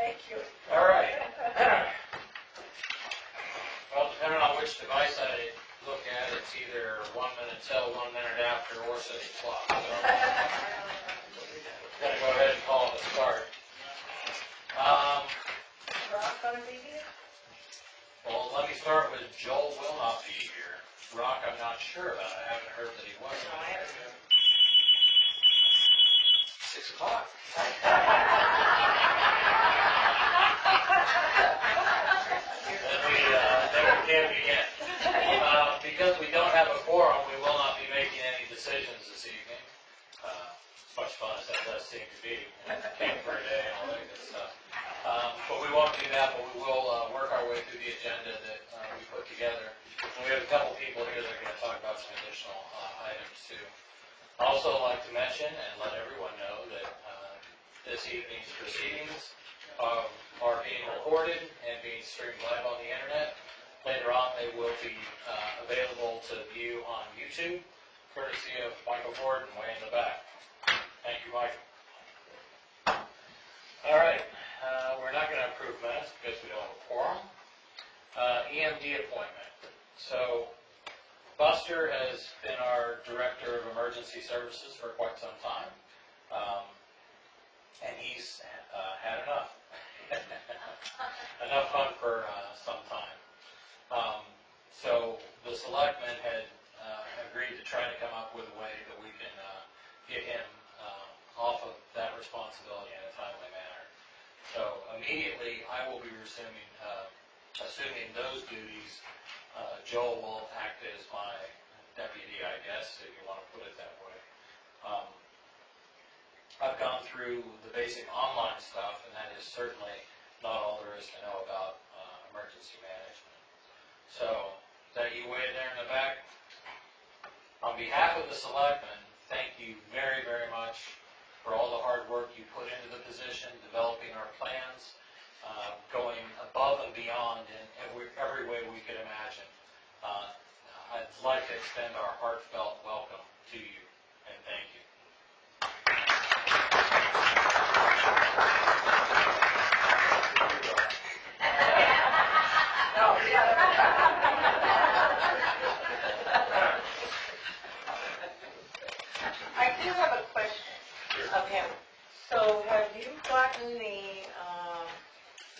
Thank you. All right. Well, depending on which device I look at, it's either 1 minute till, 1 minute after, or 6 o'clock. So I'm going to go ahead and call it a start. Rock gonna be here? Well, let me start with Joel will not be here. Rock, I'm not sure about. I haven't heard that he was. No, I haven't heard. 6 o'clock. Then we can begin. Because we don't have a quorum, we will not be making any decisions this evening. As much fun as that does seem to be, came for a day and all that good stuff. But we won't do that, but we will work our way through the agenda that we put together. And we have a couple people here that are going to talk about some additional items too. I'd also like to mention and let everyone know that this evening's proceedings are being recorded and being streamed live on the internet. Later on, they will be available to view on YouTube, courtesy of Michael Gordon way in the back. Thank you, Michael. All right, we're not going to approve minutes because we don't have a quorum. EMD appointment. So Buster has been our Director of Emergency Services for quite some time, and he's had enough. Enough fun for some time. So the selectmen had agreed to try to come up with a way that we can get him off of that responsibility in a timely manner. So immediately I will be assuming those duties. Joel will act as my deputy, I guess, if you want to put it that way. I've gone through the basic online stuff, and that is certainly not all there is to know about emergency management. So, is that you way there in the back? On behalf of the selectmen, thank you very, very much for all the hard work you put into the position, developing our plans, going above and beyond in every way we could imagine. I'd like to extend our heartfelt welcome to you, and thank you. I do have a question of him. So have you gotten the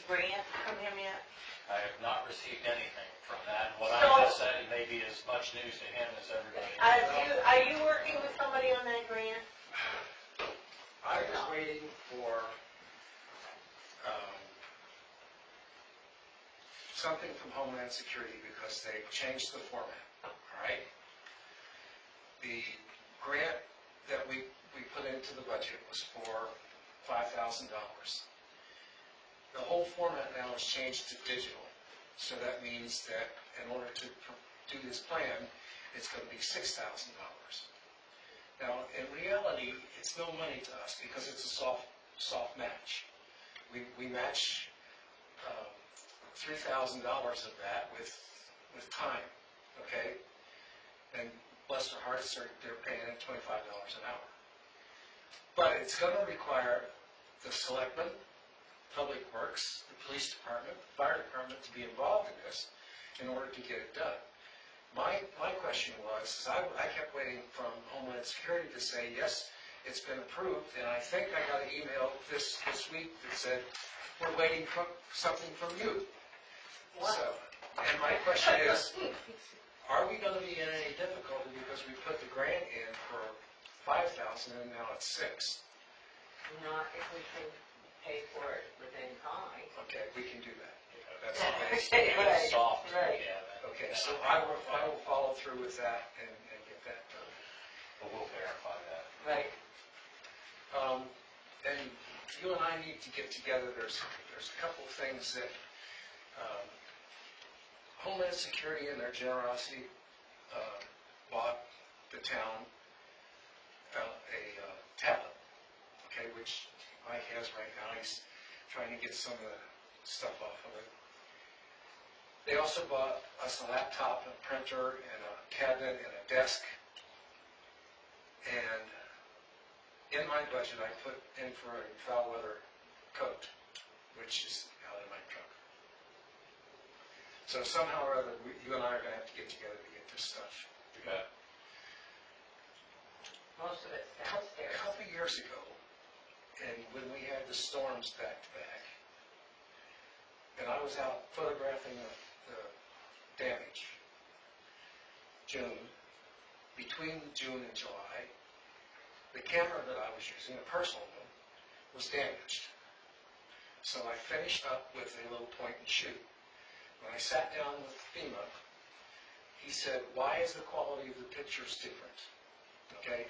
grant from him yet? I have not received anything from that. What I So- just said may be as much news to him as everybody else. Are you working with somebody on that grant? I was waiting for something from Homeland Security because they changed the format, all right? The grant that we put into the budget was for $5,000. The whole format now is changed to digital, so that means that in order to do this plan, it's going to be $6,000. Now, in reality, it's no money to us because it's a soft match. We match $3,000 of that with time, okay? And bless their hearts, they're paying $25 an hour. But it's going to require the selectmen, Public Works, the police department, the fire department to be involved in this in order to get it done. My question was, I kept waiting from Homeland Security to say, yes, it's been approved, and I think I got an email this week that said, we're waiting for something from you. What? So, and my question is, are we going to be in any difficulty because we put the grant in for $5,000 and now it's $6,000? Not if we can pay for it within time. Okay, we can do that. That's Okay, It's soft. right. Yeah, okay. So I will follow through with that and get that done. but we'll verify that. Right. And you and I need to get together. There's a couple of things that Homeland Security in their generosity bought the town a tablet, okay, which Mike has right now. He's trying to get some of the stuff off of it. They also bought us a laptop, a printer, and a cabinet, and a desk. And in my budget, I put in for a foul weather coat. which is out in my truck. So somehow or other, you and I are going to have to get together to get this stuff. Okay. Most of it's A downstairs. couple of years ago, and when we had the storms back to back, and I was out photographing the damage, between June and July, the camera that I was using, a personal one, was damaged. So I finished up with a little point and shoot. When I sat down with FEMA, he said, "Why is the quality of the pictures different?" Okay?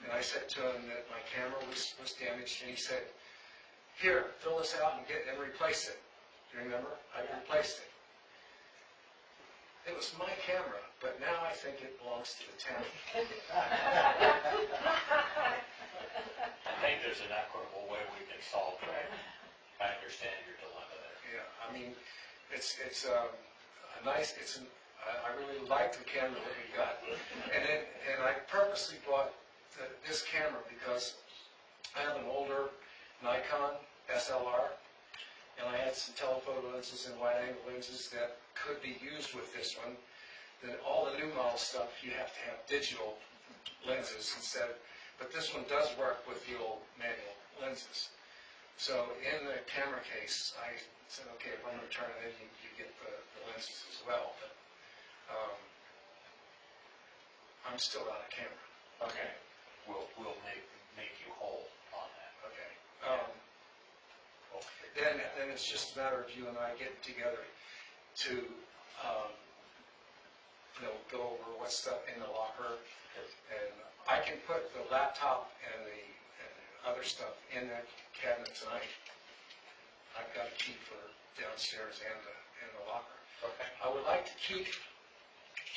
And I said to him that my camera was damaged, and he said, "Here, fill this out and replace it." Do you remember? I replaced it. It was my camera, but now I think it belongs to the town. I think there's an equitable way we can solve that. I understand your dilemma there. Yeah, I mean, it's a nice, I really like the camera that we got. And I purposely bought this camera because I have an older Nikon SLR, and I had some telephoto lenses and wide-angle lenses that could be used with this one. Then all the new model stuff, you have to have digital lenses instead. But this one does work with the old manual lenses. So in the camera case, I said, okay, if I'm going to turn it in, you get the lenses as well. But I'm still out of camera. Okay. We'll make you whole on that. Okay. Then it's just a matter of you and I getting together to go over what stuff in the locker, and I can put the laptop and the other stuff in that cabinet tonight. I've got a key for downstairs and the locker. Okay. I would like to keep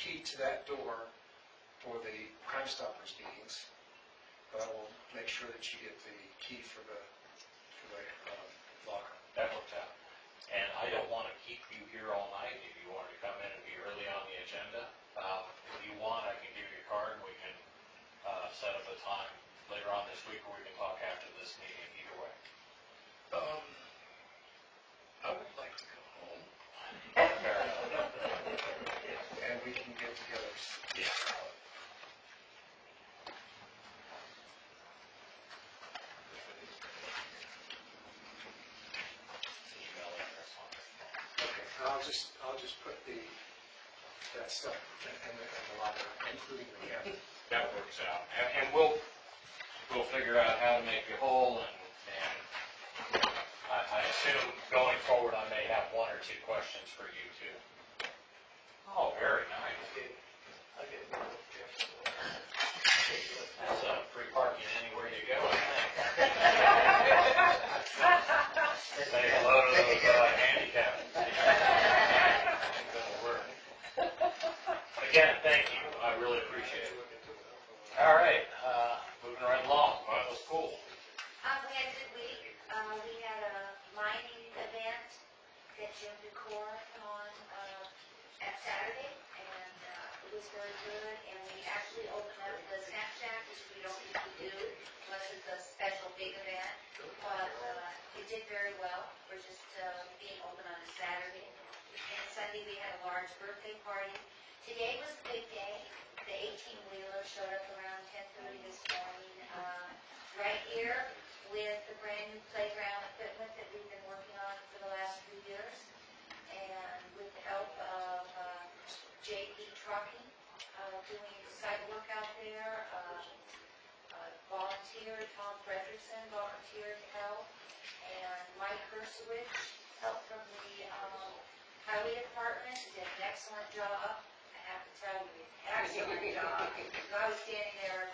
key to that door for the Crime Stoppers meetings, but I will make sure that you get the key for the locker. That works out. And I don't want to keep you here all night. If you want to come in and be early on the agenda, if you want, I can give you your card and we can set up a time later on this week where we can talk after this meeting, either way. I would like to go home, Fair enough. and we can get together. Yeah. Okay, I'll just put that stuff in the locker, including the cabinet. That works out. And we'll figure out how to make you whole, and I assume going forward I may have one or two questions for you too. Oh, very nice. That's free parking anywhere you go, I think. Say hello to those handicapped. That'll work. Again, thank you. I really appreciate it. All right, moving right along. Well, that was cool. We had a good week. We had a mining event that Jim Decor put on at Saturday, and it was very good. And we actually opened up the snack shack, which we don't usually do unless it's a special big event. But it did very well for just being open on a Saturday. And Sunday we had a large birthday party. Today was a big day. The 18-wheeler showed up around 10:30 this morning, right here with the brand new playground equipment that we've been working on for the last few years, and with the help of JP Trucking, doing site work out there. Volunteer, Tom Frederickson volunteered to help, and Mike Hersowich helped from the highway department, did an excellent job. I have to tell you, excellent job. I was standing there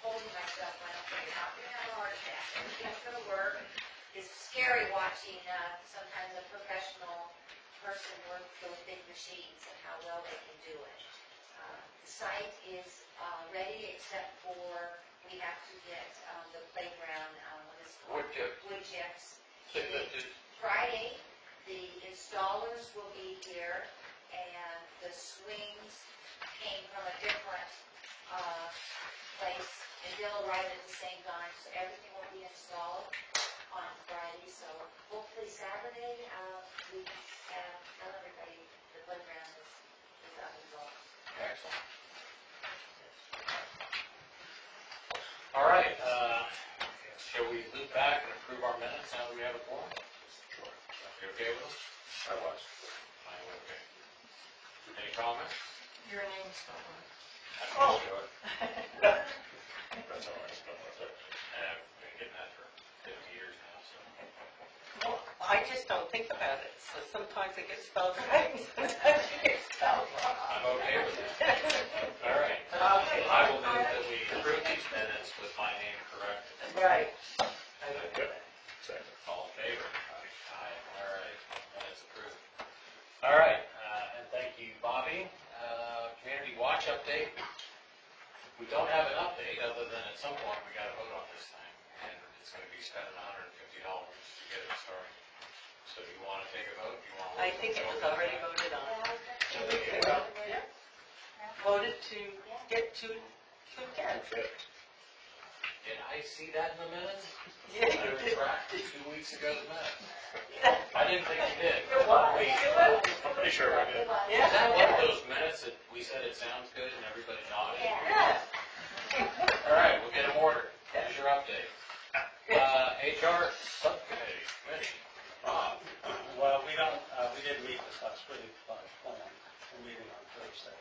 holding myself when I'm thinking, I'm going to have a heart attack. Everything's going to work. It's scary watching sometimes a professional person work those big machines and how well they can do it. The site is ready, except for we have to get the playground, Wood chips. wood chips. Friday, the installers will be here, and the swings came from a different place, and they'll arrive at the same time, so everything will be installed. on Friday, so hopefully Saturday, we have, tell everybody the playground is up and going. Excellent. All right, shall we loop back and approve our minutes now that we have a quorum? Sure. You okay with us? I was. I'm okay. Any comments? Your name's not on it. I can Oh. do it. That's all right. I've been getting that for 50 years now, so. Well, I just don't think about it, so sometimes it gets spelled right, and sometimes it gets spelled wrong. I'm okay with that. All right. Okay. I will move that we approve these minutes with my name corrected. Right. Second. All in favor? Aye. All right, minutes approved. All right, and thank you, Bobby. Community watch update. We don't have an update other than at some point we got to vote on this thing, and it's going to be spending $150 to get it started. So do you want to take a vote? Do you want to? I think it was already voted on. So we can vote. Yeah. Voted to get two kids. Did I see that in the minutes? Yeah, I you did. retracted 2 weeks ago's minutes. I didn't think you did. It was. Wait, I'm pretty sure we did. Yeah. is that one of those minutes that we said it sounds good and everybody nodded? Yeah. All right, we'll get them ordered. Here's your update. HR subcommittee, committee. Rob, Well, we did meet this last week by plan, a meeting on Thursday.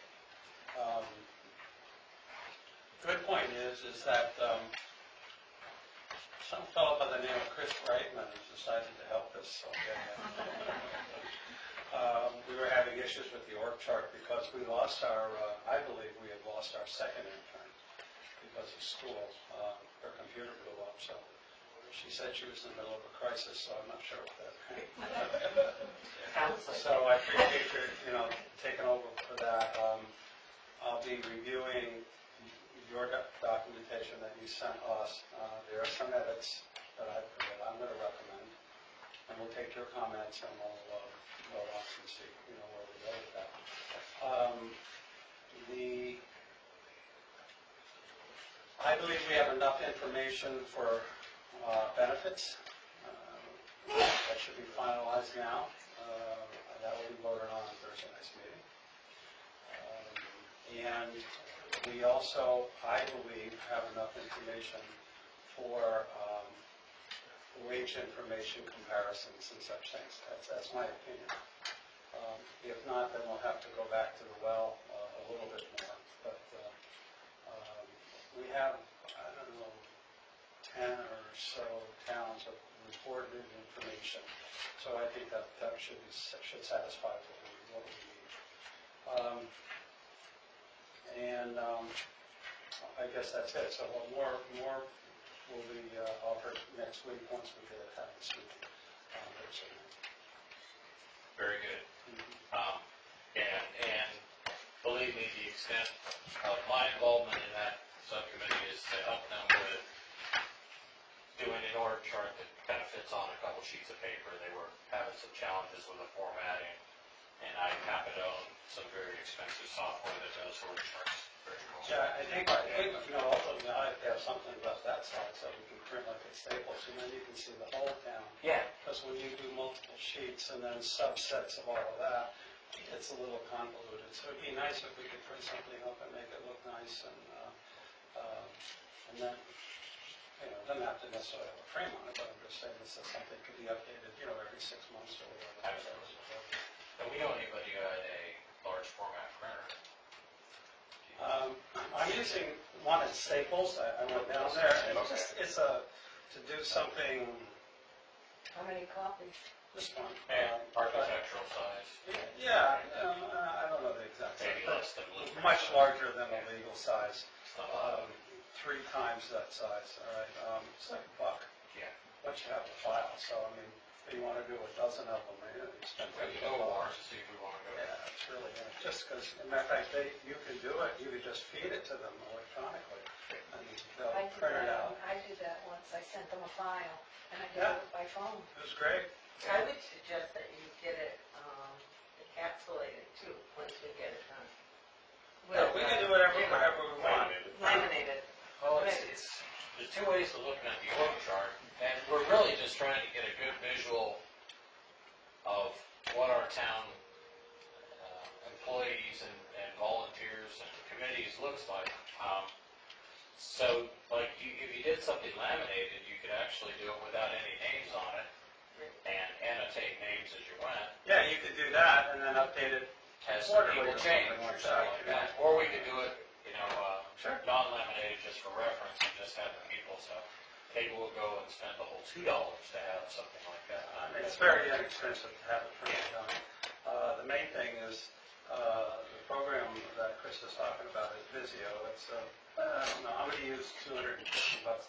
Good point is that some fellow by the name of Chris Brightman has decided to help us. We were having issues with the org chart because we lost I believe we had lost our second intern because of school. Her computer blew up, so she said she was in the middle of a crisis, so I'm not sure what that meant. So I appreciate your, taking over for that. I'll be reviewing your documentation that you sent us. There are some edits that I'm going to recommend, and we'll take your comments and we'll go off and see, where we go with that. I believe we have enough information for benefits. That should be finalized now. That will be voted on Thursday night's meeting. And we also, I believe, have enough information for wage information comparisons and such things. That's my opinion. If not, then we'll have to go back to the well a little bit more. But we have, I don't know, 10 or so towns of reported information. So I think that should satisfy what we need. I guess that's it. So more will be offered next week once we get it out this week. very good. And believe me, the extent of my involvement in that subcommittee is to help them with doing an org chart that kind of fits on a couple sheets of paper. They were having some challenges with the formatting, and I happen to own some very expensive software that does org charts. Very cool. Yeah, I think ultimately I have to have something about that size so we can print like at Staples, and then you can see the whole town. Yeah. Because when you do multiple sheets and then subsets of all of that, it's a little convoluted. So it'd be nice if we could print something up and make it look nice, and then, it doesn't have to necessarily have a frame on it, but I'm just saying this is something that could be updated, every 6 months or whatever. Absolutely. And we know anybody who had a large format printer. I'm using one at Staples. I went down there, and it's to do something. How many copies? This one. And architectural size. Yeah, I don't know the exact size. Maybe less than blue. Much larger than a legal size. It's not a lot. 3 times that size. All right. It's like $1. Yeah. Once you have the file, so if you want to do a dozen of them, you spend We $50. can go more to see if we want to go. Yeah, it's really just because, as a matter of fact, you can do it. You could just feed it to them electronically, and they'll print it out. I did that once. I sent them a file, and I did Yeah. it by phone. It was great. I would suggest that you get it encapsulated too, once we get it done. Yeah, we can do whatever we want. Laminated. Well, there's two ways of looking at the org chart, and we're really just trying to get a good visual of what our town employees and volunteers and committees looks like. So, like, if you did something laminated, you could actually do it without any names on it, and annotate names as you went, Yeah, you could do that and then update it as quarterly people or change something or like something that. like that. Or we could do it, Sure. non-laminated just for reference, and just have the people, so people will go and spend the whole $2 to have something like that. I mean, it's very inexpensive to have it printed on. The main thing is, the program that Chris is talking about is Visio. It's, I don't know, I'm gonna use $250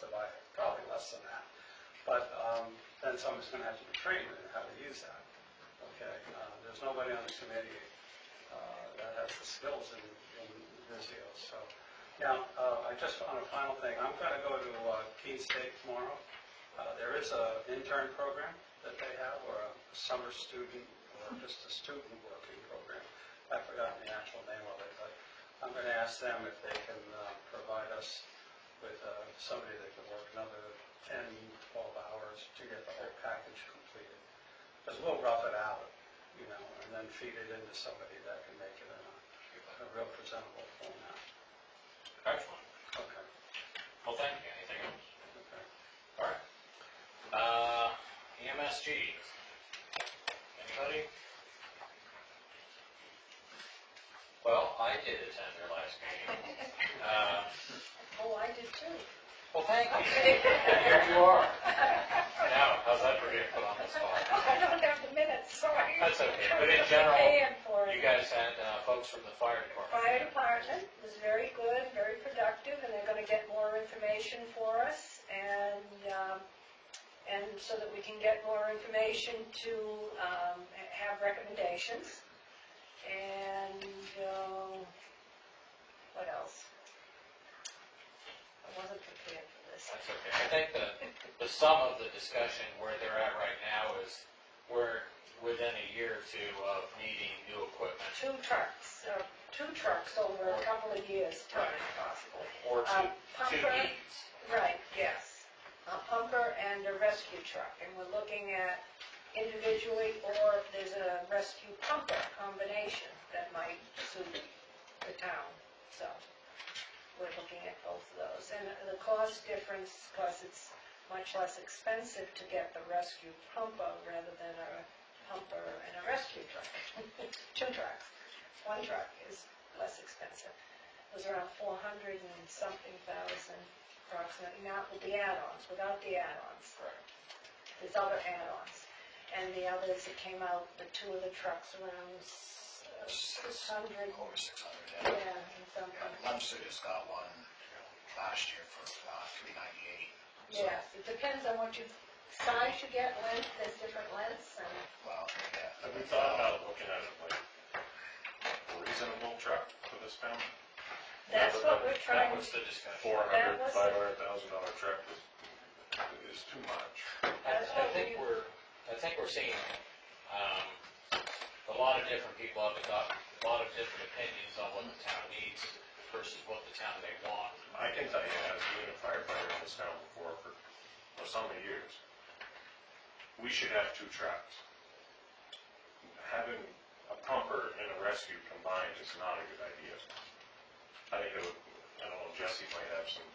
to buy it, probably less than that. But, then someone's gonna have to be trained in how to use that, okay? There's nobody on the committee, that has the skills in Visio, so. Now, I just, on a final thing, I'm gonna go to, Keene State tomorrow. There is an intern program that they have, or a summer student, or just a student working program. I've forgotten the actual name of it, but I'm going to ask them if they can provide us with somebody that can work another 10, 12 hours to get the whole package completed. Because we'll rough it out, and then feed it into somebody that can make it in a real presentable format. Excellent. Okay. Well, thank you. Anything else? Okay. All right. EMSG. Anybody? Well, I did attend their last meeting. Oh, I did too. Well, thank you. And here you are. Now, how's that for being put on the spot? I don't have the minutes, sorry. That's okay. But in general, Paying for you it. guys had folks from the fire department. Fire department was very good, very productive, and they're gonna get more information for us, and so that we can get more information to, have recommendations. And, what else? I wasn't prepared for this. That's okay. I think the sum of the discussion where they're at right now is we're within a year or two of needing new equipment. Two trucks over a couple of years' time, possibly. Or two Pumper, needs. right, yes. A pumper and a rescue truck, and we're looking at individually, or if there's a rescue pumper combination that might suit the town, so we're looking at both of those. And the cost difference, because it's much less expensive to get the rescue pumper rather than a pumper and a rescue truck. Two trucks. One truck is less expensive. It was around 400 and something thousand approximately, not with the add-ons, without the add-ons. Correct. There's other add-ons. And the others that came out, the two of the trucks around 600. Over 600, Yeah, yeah. and something. Lumster just got one last year for $398. Yes, it depends on what size you get, length, there's different lengths, and Well, yeah. Have we thought about looking at it like a reasonable truck for this town? that's what we're That trying. was the discussion. That was- $500,000 truck is too much. I think we're seeing a lot of different people have got a lot of different opinions on what the town needs versus what the town may want. I can tell you, as being a firefighter in this town before for so many years, we should have two trucks. Having a pumper and a rescue combined is not a good idea. I think it would, I don't know, Jesse might have some.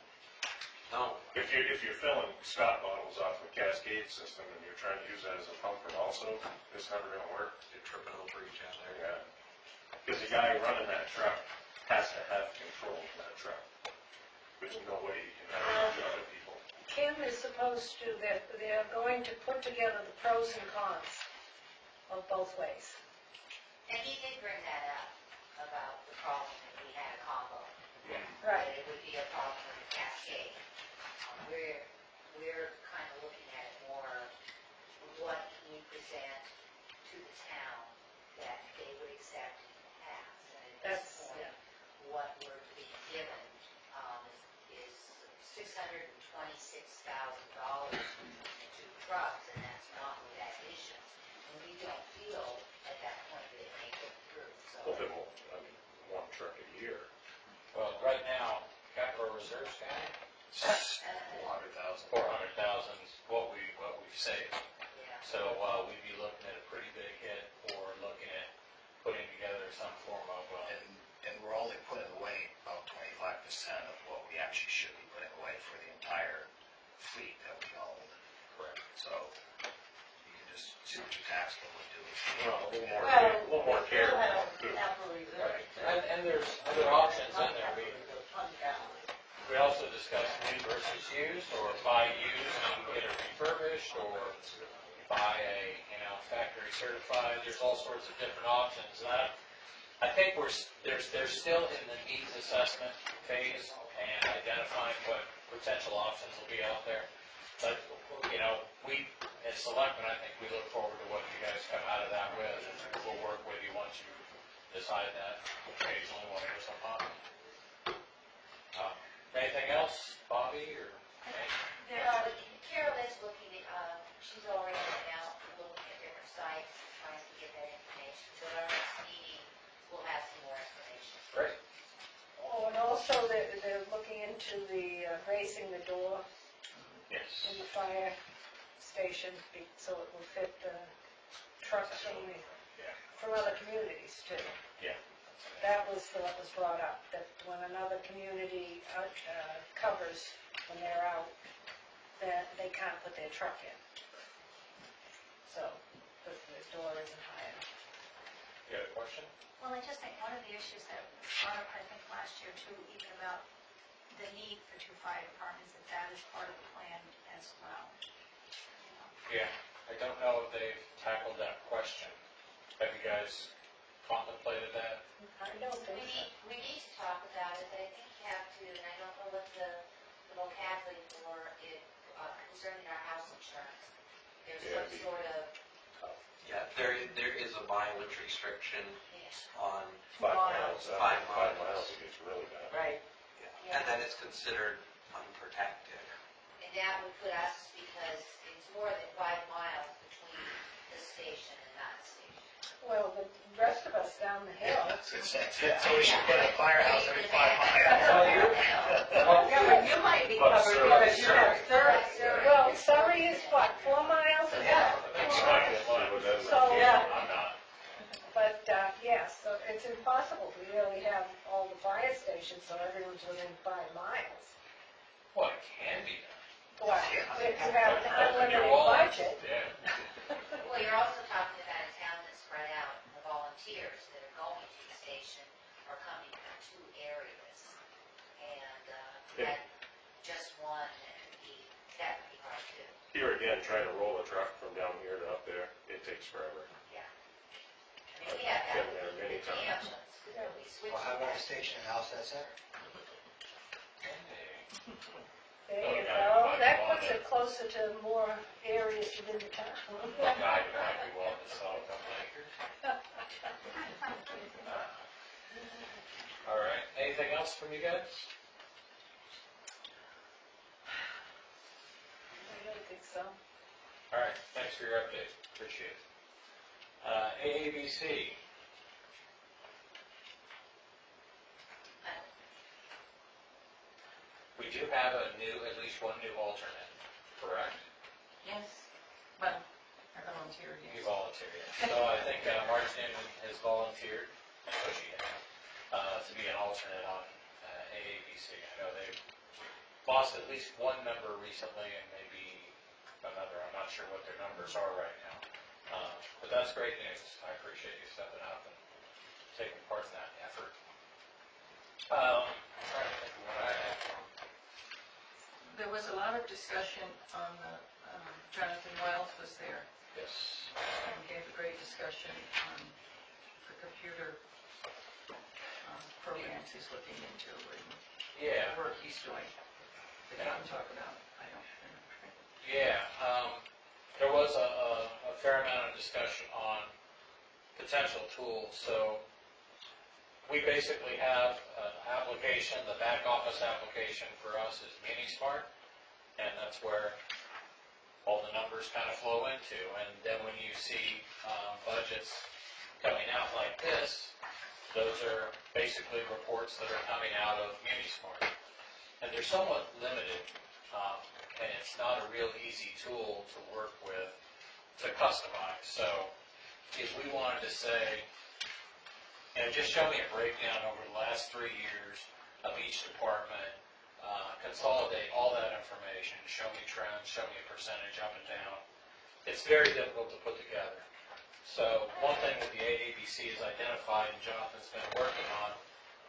No. If you're filling Scott bottles off the Cascade system and you're trying to use that as a pumper also, it's never gonna work. You're tripping over each other. Yeah. Because the guy running that truck has to have control of that truck. There's no way he can have other people. Kim is supposed to, they're going to put together the pros and cons of both ways. And he did bring that up, about the problem that we had a combo. Right. That it would be a problem with the Cascade. We're kind of looking at it more, what can we present to the town that they would accept and pass? And at this That's, point, what we're being given is $626,000 for two trucks, and that's not with additions. And we don't feel at that point that it may go through, so. Well, then, one truck a year. Well, right now, capital reserves guy, 400,000. 400,000 is what we've saved. Yeah. So we'd be looking at a pretty big hit, or looking at putting together some form of, And we're only putting away about 25% of what we actually should be putting away for the entire fleet that we own. correct. So you can just see what your tax bill would do. Well, a little more, Well, a little more we care. still have too. capital reserve. And there's other options in there. Fund balance. We also discussed new versus used, or buy used and get it refurbished, or buy a, factory certified. There's all sorts of different options. And I think they're still in the needs assessment phase and identifying what potential options will be out there. But, we, as selectmen, I think we look forward to what you guys come out of that with, and we'll work with you once you decide that occasionally one or some option. Anything else, Bobby, or? Carol is looking at, she's already been out looking at different sites, trying to get that information. So at our next meeting, we'll have some more information. Great. Oh, and also they're looking into the raising the door Yes. in the fire station so it will fit trucks from other communities too. Yeah. That was what was brought up, that when another community covers when they're out, that they can't put their truck in. So the door isn't high enough. You have a question? Well, I just think one of the issues that was brought up, I think, last year too, even about the need for 2 fire departments, that is part of the plan as well. Yeah. I don't know if they've tackled that question. Have you guys contemplated that? I don't think so. We need to talk about it, but I think you have to, and I don't know what the vocabulary for it concerning our house insurance. There's some sort of, Yeah, there is a mileage restriction on, 5 miles. 5 5 miles. miles, it gets really bad. Right. and then it's considered unprotected. and that would put us, because it's more than 5 miles between the station and that station. Well, the rest of us down the hill. So we should put a firehouse every 5 miles. Yeah, but you might be covered because you have Surrey. Well, Surrey is what, 4 miles? Yeah. So, Yeah. I'm not. But, yes, so it's impossible to really have all the fire stations so everyone's within 5 miles. Well, it can be done. Well, if you have an Open your unlimited wallets. budget. Yeah. Well, you're also talking about a town that's spread out, the volunteers that are going to the station are coming from 2 areas. And that just one, that would be hard too. Here again, trying to roll a truck from down here to up there, it takes forever. Yeah. I mean, we have I've that been there with many the times. ambulance, that we switched. Well, how about that. a station in Alstead Center? There you go. That puts it closer to more areas within the town. I might be willing to sell a couple acres. All right, anything else from you guys? I don't think so. All right, thanks for your update, appreciate it. AABC, we do have at least one new alternate, correct? Yes. Well, I volunteered, You yes. volunteered. So I think Marge Newman has volunteered, so she has, to be an alternate on AABC. I know they've lost at least one member recently and maybe another. I'm not sure what their numbers are right now. But that's great news. I appreciate you stepping up and taking part in that effort. I'm trying to think of what I have. There was a lot of discussion on, Jonathan Wells was there Yes. and gave a great discussion on the computer programs he's looking into and Yeah. the work he's doing. That you can talk about, I don't remember. Yeah, there was a fair amount of discussion on potential tools. So we basically have an application, the back office application for us is MiniSmart, and that's where all the numbers kind of flow into. And then when you see budgets coming out like this, those are basically reports that are coming out of MiniSmart. and they're somewhat limited, and it's not a real easy tool to work with to customize. So if we wanted to say, just show me a breakdown over the last 3 years of each department, consolidate all that information, show me trends, show me a percentage up and down. It's very difficult to put together. So one thing that the AABC has identified and Jonathan's been working on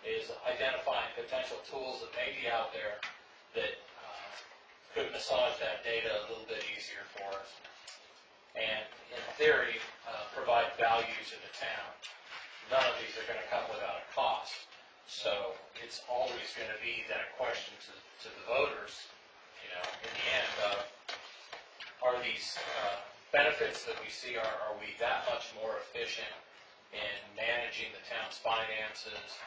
is identifying potential tools that may be out there that could massage that data a little bit easier for us. And in theory, provide value to the town. None of these are going to come without a cost. So it's always going to be that question to the voters, in the end of, are these benefits that we see, are we that much more efficient in managing the town's finances?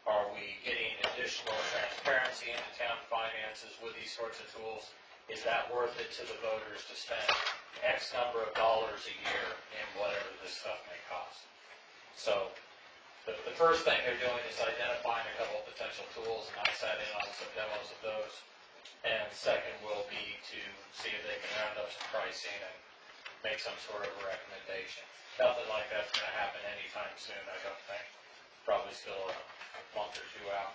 Are we getting additional transparency into town finances with these sorts of tools? Is that worth it to the voters to spend X number of dollars a year in whatever this stuff may cost? So the first thing they're doing is identifying a couple of potential tools, and I sat in on some demos of those. And second will be to see if they can round up some pricing and make some sort of a recommendation. Nothing like that's going to happen anytime soon, I don't think. Probably still a month or two out.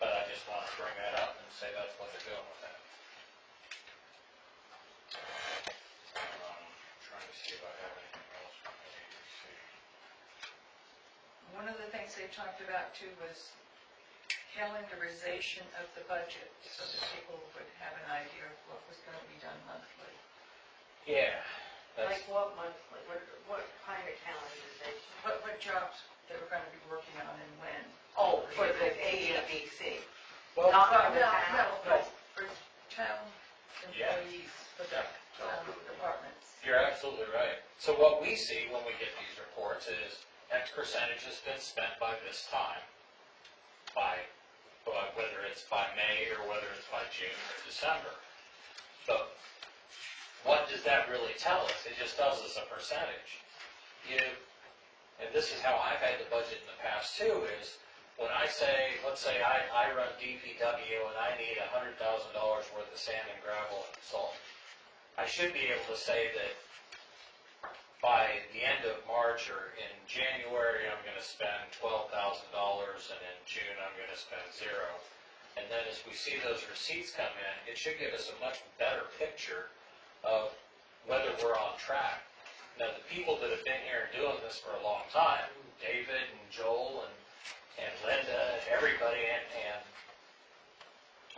But I just want to bring that up and say that's what they're doing with that. Trying to see if I have anything else from AABC. One of the things they talked about too was calendarization of the budget, so that people would have an idea of what was going to be done monthly. Yeah. Like what monthly, what kind of calendarization? What jobs they were going to be working on and when. Oh, for the AABC. Well, Not No, for the town, but for town employees, for the town departments. you're absolutely right. So what we see when we get these reports is X percentage has been spent by this time, whether it's by May or whether it's by June or December. So what does that really tell us? It just tells us a percentage. And this is how I've had the budget in the past too, is when I say, let's say I run DPW and I need $100,000 worth of sand and gravel and salt. I should be able to say that by the end of March or in January, I'm going to spend $12,000, and in June, I'm going to spend $0. And then as we see those receipts come in, it should give us a much better picture of whether we're on track. Now, the people that have been here doing this for a long time, David and Joel and Linda and everybody, and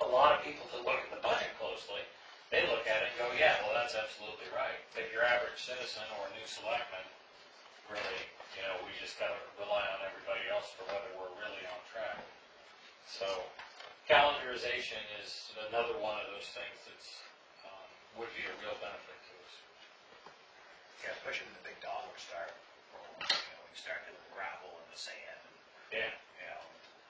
a lot of people that look at the budget closely, they look at it and go, yeah, well, that's absolutely right. But your average citizen or new selectman, really, we just got to rely on everybody else for whether we're really on track. So calendarization is another one of those things that's would be a real benefit to us. Yeah, especially when the big dollars start. We start doing the gravel and the sand, Yeah.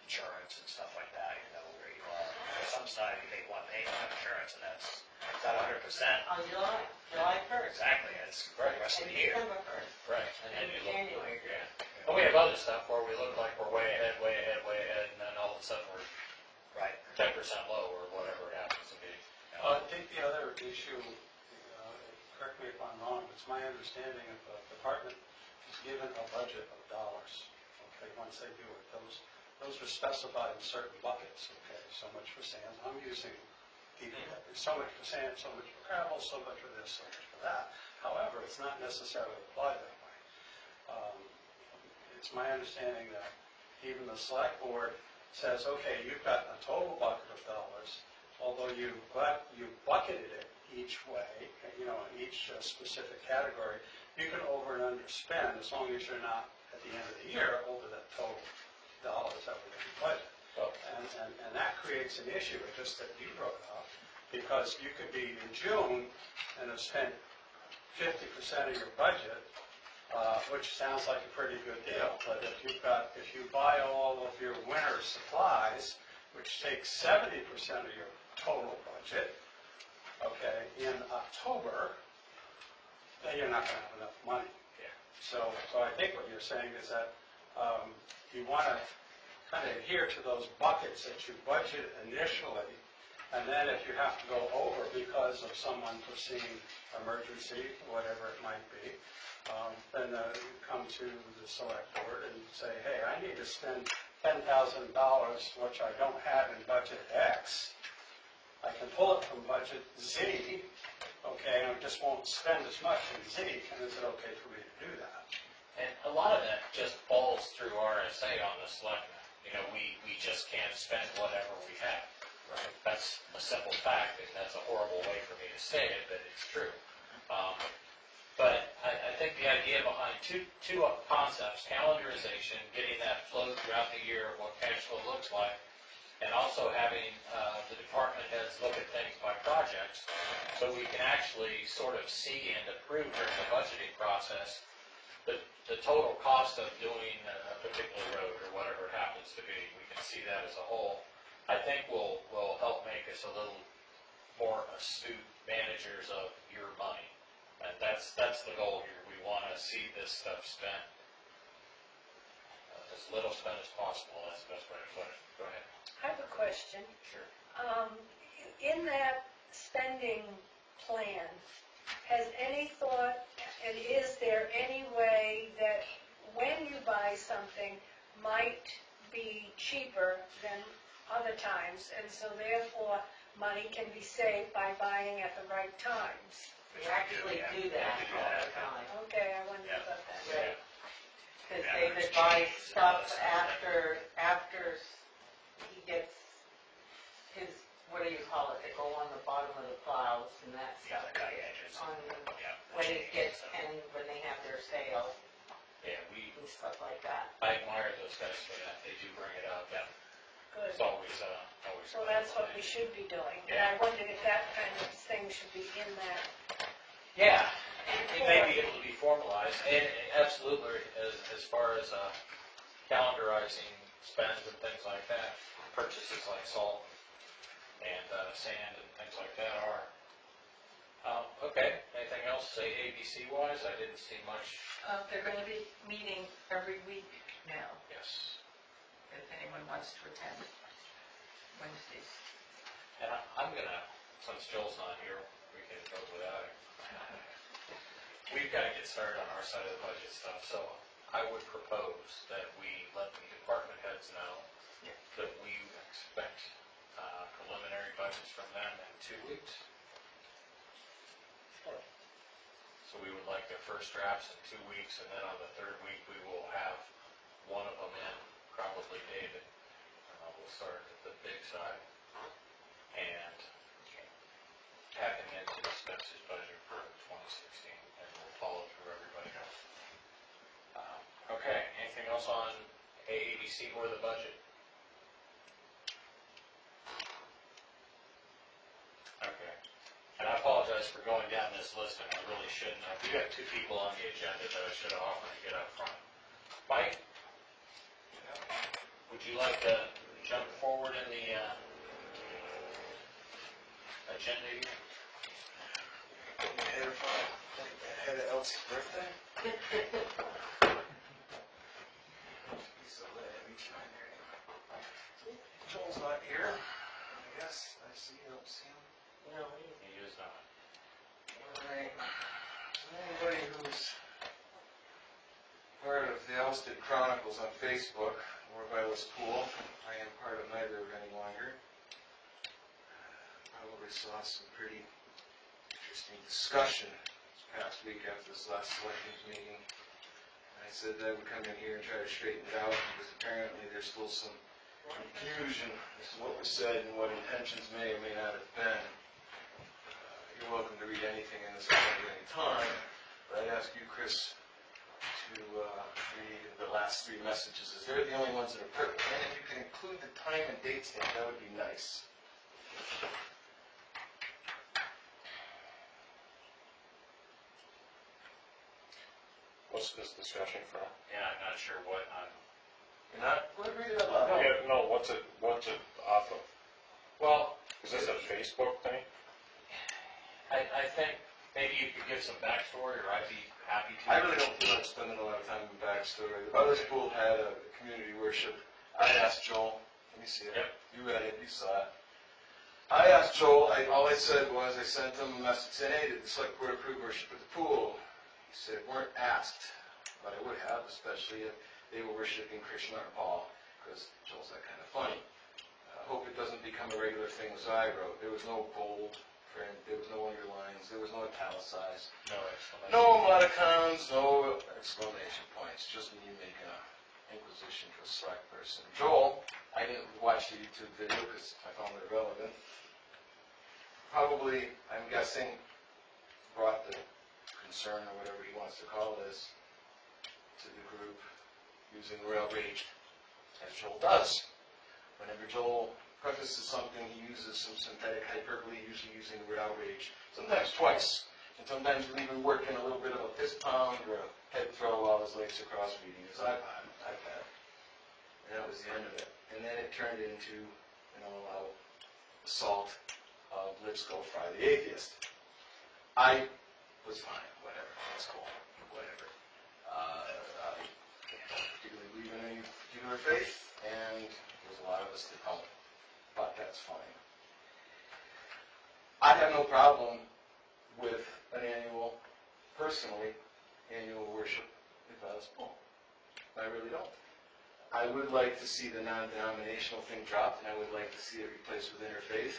Insurance and stuff like that, where you are. Some side you pay one payment on insurance, and that's not 100%. on July 1st. Exactly, it's for the rest of And the year. December 1st. Right. And then And you look, January. yeah. And we have other stuff where we look like we're way ahead, and then all of a sudden we're Right. 10% low or whatever it happens to be. I think the other issue, correct me if I'm wrong, it's my understanding if a department is given a budget of dollars, okay, once they do it, those are specified in certain buckets, okay, so much for sand, I'm using DPW, so much for sand, so much for gravel, so much for this, so much for that. However, it's not necessarily applied that way. It's my understanding that even the select board says, okay, you've got a total bucket of dollars, although you bucketed it each way, in each specific category, you can over and underspend as long as you're not, at the end of the year, over that total dollars that were in the budget. And that creates an issue, just that you brought up, because you could be in June and have spent 50% of your budget, which sounds like a pretty good deal. But if you buy all of your winter supplies, which takes 70% of your total budget, okay, in October, then you're not going to have enough money. Yeah. So I think what you're saying is that you want to kind of adhere to those buckets that you budget initially. And then if you have to go over because of some unforeseen emergency, whatever it might be, then you come to the select board and say, hey, I need to spend $10,000, which I don't have in budget X. I can pull it from budget Z, okay, and I just won't spend as much in Z, and is it okay for me to do that? And a lot of that just falls through RSA on the selectmen. We just can't spend whatever we have. Right. That's a simple fact, and that's a horrible way for me to say it, but it's true. But I think the idea behind two concepts, calendarization, getting that flow throughout the year of what cash flow looks like, and also having the department heads look at things by projects, so we can actually sort of see and approve during the budgeting process the total cost of doing a particular road or whatever it happens to be. We can see that as a whole. I think will help make us a little more astute managers of your money. And that's the goal here. We want to see this stuff spent as little spent as possible. That's the best way to put it. Go ahead. I have a question. Sure. In that spending plan, has any thought, and is there any way that when you buy something might be cheaper than other times, and so therefore money can be saved by buying at the right times? We actually do that all the time. Okay, I wondered about that. Right. Because David buys stuff after he gets his, what do you call it, that go on the bottom of the plows and that Yeah, stuff. the cutting edges. On, Yeah. when it gets, and when they have their sale Yeah, and stuff like that. I admire those guys for that. They do bring it up. Yeah. Good. It's always. So that's what we should be doing. And I wondered if that kind of thing should be in that. Yeah, maybe it will be formalized, and absolutely, as far as calendarizing spends and things like that, purchases like salt and sand and things like that are. Okay, anything else, say ABC wise? I didn't see much. They're going to be meeting every week now, Yes. if anyone wants to attend Wednesdays. And I'm gonna, since Joel's not here, we can go without him. We've got to get started on our side of the budget stuff, so I would propose that we let the department heads know that we expect preliminary budgets from them in 2 weeks. So we would like their first drafts in 2 weeks, and then on the third week, we will have one of them in, probably David. We'll start at the big side, and tack him into the expenses budget for 2016, and we'll follow through everybody else. Okay, anything else on AABC or the budget? Okay. And I apologize for going down this list, and I really shouldn't have. We got 2 people on the agenda that I should have offered to get up front. Mike, would you like to jump forward in the agenda here? Ahead of Elsie's birthday? So let me try there. Joel's not here, I guess. I see, you don't see him. No, He is not. Alright. Anybody who's part of the Alstead Chronicles on Facebook, or by this pool, I am part of neither of any longer. Probably saw some pretty interesting discussion this past week after this last selectmen's meeting. I said that I would come in here and try to straighten it out, because apparently there's still some confusion as to what was said and what intentions may or may not have been. You're welcome to read anything in this at any time, but I'd ask you, Chris, to read the last 3 messages, as they're the only ones that are pertinent. And if you can include the time and date stamp, that would be nice. What's this discussion from? Yeah, I'm not sure what I'm. You're not? Well, read it out loud. Yeah, no, what's it off of? Well, Is this a Facebook thing? I think maybe you could give some backstory, or I'd be happy to. I really don't feel like spending a lot of time in backstory. The Brothers Pool had a community worship I asked Joel, let me see it. Yep. You read it, you saw it. I asked Joel, all I said was, I sent him a message saying, hey, did the select board approve worship at the pool? He said, weren't asked, but I would have, especially if they were worshiping Krishna or Paul, because Joel's that kind of funny. I hope it doesn't become a regular thing, as I wrote. There was no bold print, there was no underlines, there was no italicized. No exclamation. No emoticons, no exclamation points, just me making an inquisition to a select person. Joel, I didn't watch the YouTube video because I found it irrelevant. Probably, I'm guessing, brought the concern or whatever he wants to call this to the group using the word outrage, as Joel does. Whenever Joel prefaces something, he uses some synthetic hyperbole, usually using the word outrage, sometimes twice. And sometimes we'll even work in a little bit of a fist pound or a head throw while his legs are crossed reading his iPad. And that was the end of it. And then it turned into, assault of Let's Go Fry the Atheist. I was fine, whatever, that's cool, whatever. I don't particularly believe in any particular faith, and there's a lot of us that don't, but that's fine. I have no problem with an annual worship at Valley's Pool. I really don't. I would like to see the non-denominational thing dropped, and I would like to see it replaced with interfaith.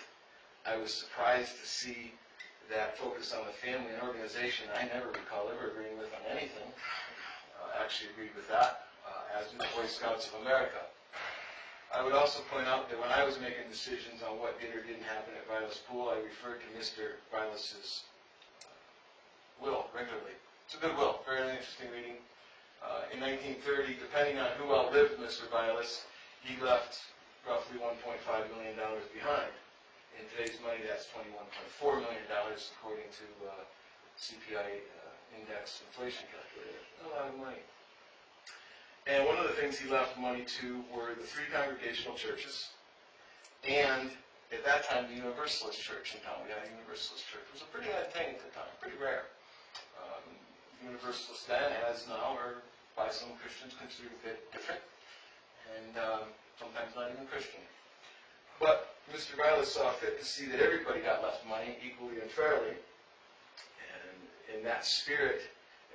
I was surprised to see that focus on the family and organization. I never recall ever agreeing with on anything. Actually agreed with that, as did the Boy Scouts of America. I would also point out that when I was making decisions on what did or didn't happen at Vilas Pool, I referred to Mr. Vilas's will regularly. It's a good will, very interesting reading. In 1930, depending on who outlived Mr. Vilas, he left roughly $1.5 million behind. In today's money, that's $21.4 million, according to CPI index inflation calculator. A lot of money. And one of the things he left money to were the 3 congregational churches, and at that time, the Universalist Church in town. We had a Universalist church. It was a pretty odd thing at the time, pretty rare. Universalists then, as now, are by some Christians considered a bit different, and sometimes not even Christian. But Mr. Vilas saw fit to see that everybody got left money equally and fairly, and in that spirit,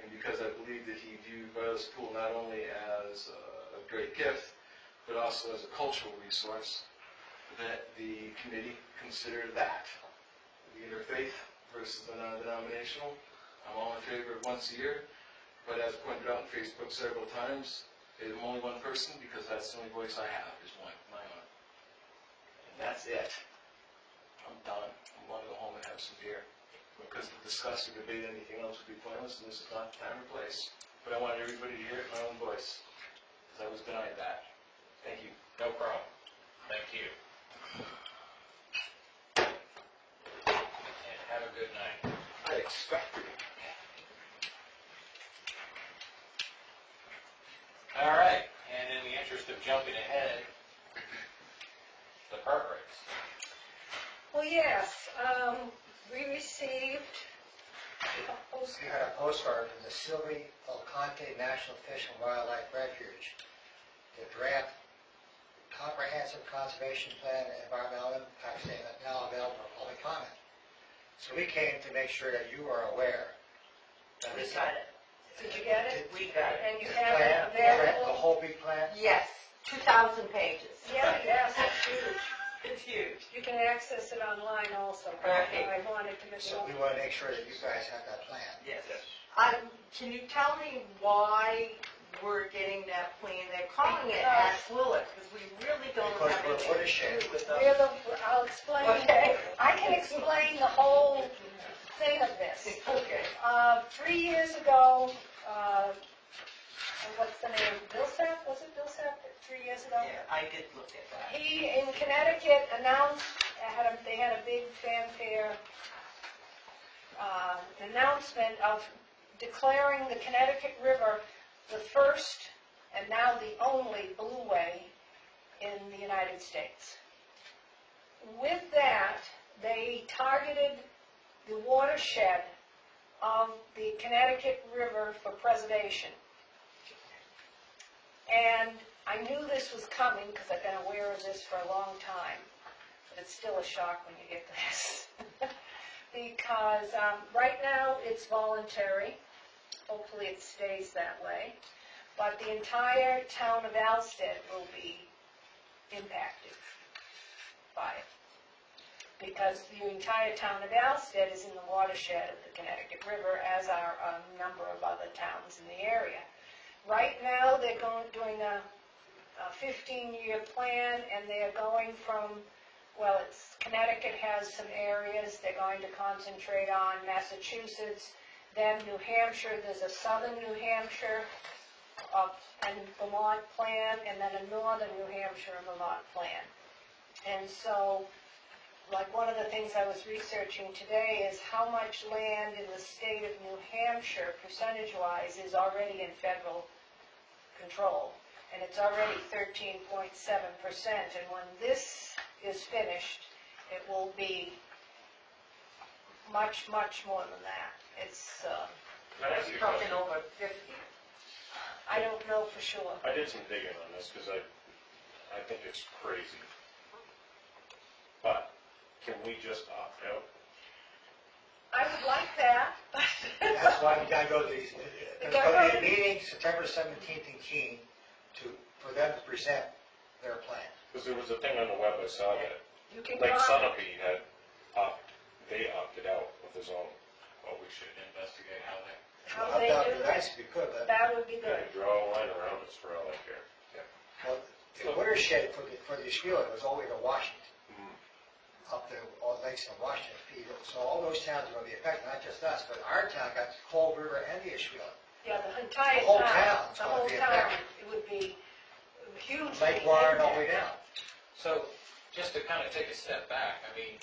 and because I believe that he viewed Vilas Pool not only as a great gift, but also as a cultural resource, that the committee considered that. The interfaith versus the non-denominational. I'm all in favor of once a year, but as pointed out on Facebook several times, I'm only one person because that's the only voice I have, is one, my own. And that's it. I'm done. I want to go home and have some beer. Because to discuss or debate anything else would be pointless, and this is not the time or place. But I wanted everybody to hear it in my own voice, because I was denied that. Thank you. No problem. Thank you. And have a good night. I expected it. All right, and in the interest of jumping ahead, the cart race. Well, yes, we received a We had a postcard from the Silvi Alcante National Fish and Wildlife Refuge. The draft comprehensive conservation plan and environmental impact statement now available for public comment. So we came to make sure that you are aware that We this got it. Did you get it? We got it. And you this have it plan, the available? whole big plan. Yes, 2,000 pages. Yeah, yes, it's huge. It's huge. You can access it online also. Right. I wanted to make So we sure. want to make sure that you guys have that plan. Yes. Can you tell me why we're getting that plan? They're calling it Ash Willis, because we really don't Because have we're anything to watershed. do with We're them. I'll explain. Okay. I can explain the whole thing of this. Okay. 3 years ago, what's the name? Bill Sapp? Was it Bill Sapp 3 years ago? Yeah, I did look at that. He, in Connecticut, announced, they had a big fanfare announcement of declaring the Connecticut River the first and now the only blueway in the United States. With that, they targeted the watershed of the Connecticut River for preservation. And I knew this was coming because I've been aware of this for a long time, but it's still a shock when you get to this. Because right now it's voluntary, hopefully it stays that way, but the entire town of Alstead will be impacted by it. Because the entire town of Alstead is in the watershed of the Connecticut River, as are a number of other towns in the area. Right now, they're doing a 15-year plan, and they're going from, well, Connecticut has some areas they're going to concentrate on, Massachusetts, then New Hampshire, there's a southern New Hampshire and Vermont plan, and then a northern New Hampshire and Vermont plan. And so, like one of the things I was researching today is how much land in the state of New Hampshire, percentage-wise, is already in federal control. And it's already 13.7%. And when this is finished, it will be much, much more than that. It's, You're talking over 50. I don't know for sure. I did some digging on this because I think it's crazy. But can we just opt out? I would like that, but That's why we gotta go to these, there's gonna be a meeting September 17th in Keene for them to present their plan. Because there was a thing on the web I saw that you can Lake try. Sunapee had, they opted out of the zone. Well, we should investigate how they. How Opt they out do would be that. nice if you could, but That would be They good. could draw a line around us for all I care. well, the watershed for the Ashwellet was all the way to Washington, up to all the lakes in Washington. So all those towns are gonna be affected, not just us, but our town got the Cold River and the Ashwellet. Yeah, the entire The whole town, town's the gonna whole be town, affected. it would be hugely Lake Warren all the way impacted. down. So, just to kind of take a step back, I mean,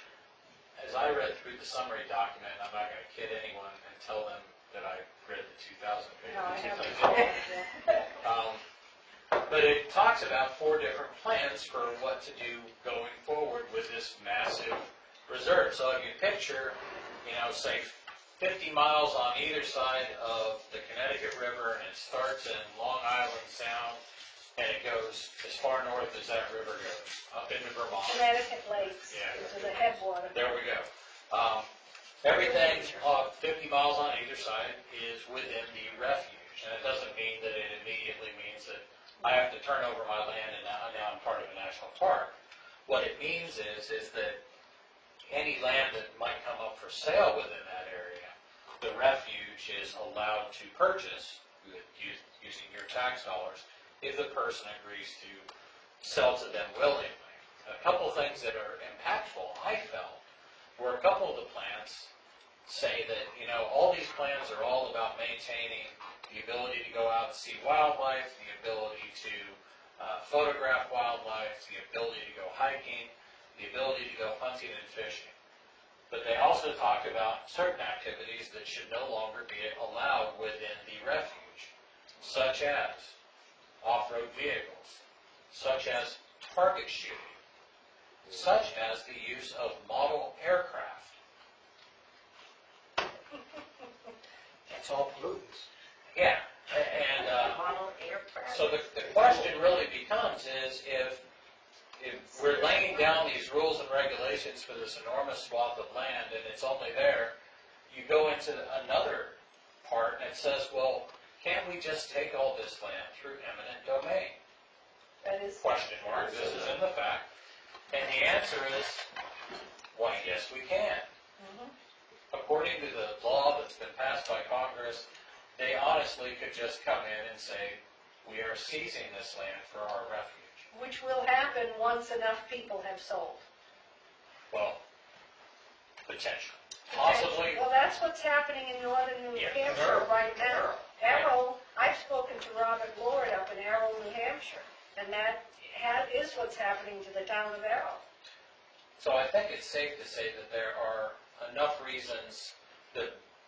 as I read through the summary document, and I'm not going to kid anyone and tell them that I read the 2,000 pages. No, I because haven't. didn't. But it talks about 4 different plans for what to do going forward with this massive reserve. So if you picture, say 50 miles on either side of the Connecticut River, and it starts in Long Island Sound, and it goes as far north as that river goes, up into Vermont. Connecticut lakes, Yeah. into the headwater. There we go. Everything 50 miles on either side is within the refuge, and it doesn't mean that it immediately means that I have to turn over my land and now I'm part of a national park. What it means is that any land that might come up for sale within that area, the refuge is allowed to purchase using your tax dollars if the person agrees to sell to them willingly. A couple of things that are impactful, I felt, were a couple of the plans say that, all these plans are all about maintaining the ability to go out and see wildlife, the ability to photograph wildlife, the ability to go hiking, the ability to go hunting and fishing. But they also talk about certain activities that should no longer be allowed within the refuge, such as off-road vehicles, such as target shooting, such as the use of model aircraft. That's all pollutants. Yeah, and Model aircraft. so the question really becomes is if we're laying down these rules and regulations for this enormous swath of land and it's only there, you go into another part and it says, well, can't we just take all this land through eminent domain? That is, Question mark, this is in the fact. And the answer is, why, yes, we can. According to the law that's been passed by Congress, they honestly could just come in and say, we are seizing this land for our refuge. which will happen once enough people have sold. Well, potentially. Possibly. Well, that's what's happening in northern New Yeah. Hampshire right now. Errol, I've spoken to Robert Lord up in Errol, New Hampshire, and that is what's happening to the town of Errol. So I think it's safe to say that there are enough reasons that